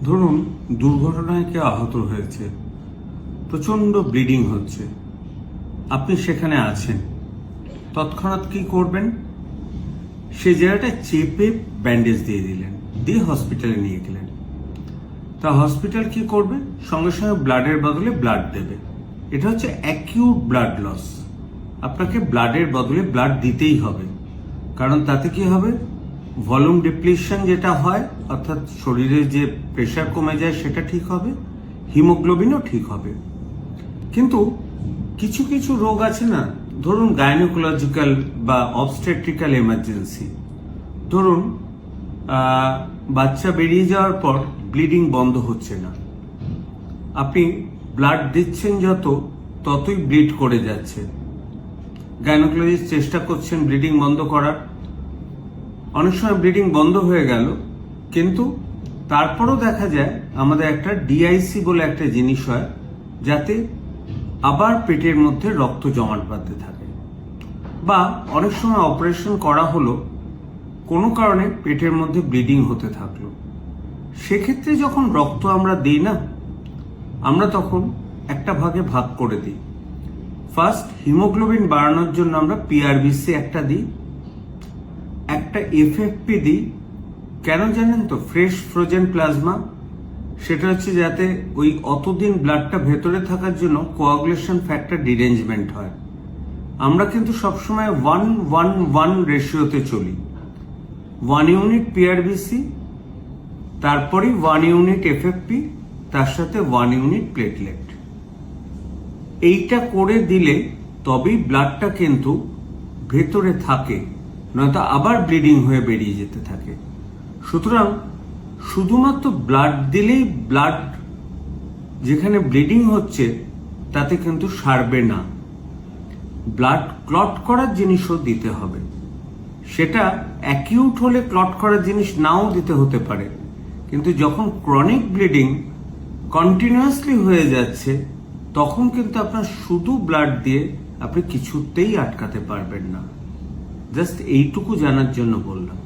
ধরুন দুর্ঘটনায় কেউ আহত হয়েছে, প্রচন্ড ব্লিডিং হচ্ছে, আপনি সেখানে আছেন, তৎক্ষণাৎ কি করবেন? সে জায়গাটা চেপে ব্যান্ডেজ দিয়ে দিলেন, দিয়ে হসপিটালে নিয়ে গেলেন। তা হসপিটাল কি করবে? সঙ্গে সঙ্গে ব্লাডের বদলে ব্লাড দেবে। এটা হচ্ছে অ্যাকিউট ব্লাড লস। আপনাকে ব্লাডের বদলে ব্লাড দিতেই হবে, কারণ তাতে কি হবে? ভলিউম ডিপ্লিশন যেটা হয়, অর্থাৎ শরীরে যে প্রেশার কমে যায় সেটা ঠিক হবে, হিমোগ্লোবিনও ঠিক হবে। কিন্তু কিছু কিছু রোগ আছে না, ধরুন গাইনোকোলজিক্যাল বা অবস্টেট্রিক্যাল এমার্জেন্সি, ধরুন বাচ্চা বেরিয়ে যাওয়ার পর ব্লিডিং বন্ধ হচ্ছে না, আপনি ব্লাড দিচ্ছেন ততই ব্লিড করে যাচ্ছে, গাইনোকোলজিস্ট চেষ্টা করছেন ব্লিডিং বন্ধ করার, অনেক সময় ব্লিডিং বন্ধ হয়ে গেল, কিন্তু তারপরও দেখা যায় আমাদের একটা ডিআইসি বলে একটা জিনিস হয়, যাতে আবার পেটের মধ্যে রক্ত জমাট বাঁধতে থাকে। বা অনেক সময় অপারেশন করা হলো, কোনো কারণে পেটের মধ্যে ব্লিডিং হতে থাকলো, সেক্ষেত্রে যখন রক্ত আমরা দিই না, আমরা তখন একটা ভাগে ভাগ করে দিই। ফার্স্ট হিমোগ্লোবিন বাড়ানোর জন্য আমরা পিআরবিসি একটা দিই, একটা এফএফপি দিই। কেন জানেন তো? Fresh frozen plasma. সেটা হচ্ছে যাতে ওই অতদিন ব্লাডটা ভেতরে থাকার জন্য কোয়াগুলেশন ফ্যাক্টর ডিরেঞ্জমেন্ট হয়। আমরা কিন্তু সবসময় 1:1:1 রেশিওতে চলি। 1 ইউনিট পিআরবিসি, তারপরে 1 ইউনিট এফএফপি, তার সাথে 1 ইউনিট প্লেটলেট। এইটা করে দিলে তবেই ব্লাডটা কিন্তু ভেতরে থাকে, নয়তো আবার ব্লিডিং হয়ে বেরিয়ে যেতে থাকে। সুতরাং শুধুমাত্র ব্লাড দিলেই ব্লাড যেখানে ব্লিডিং হচ্ছে তাতে কিন্তু সারবে না, ব্লাড ক্লট করার জিনিসও দিতে হবে। সেটা অ্যাকিউট হলে ক্লট করার জিনিস নাও দিতে হতে পারে, কিন্তু যখন ক্রনিক ব্লিডিং কন্টিনিউয়াসলি হয়ে যাচ্ছে, তখন কিন্তু আপনার শুধু ব্লাড দিয়ে আপনি কিছুতেই আটকাতে পারবেন না। জাস্ট এইটুকু জানার জন্য বললাম।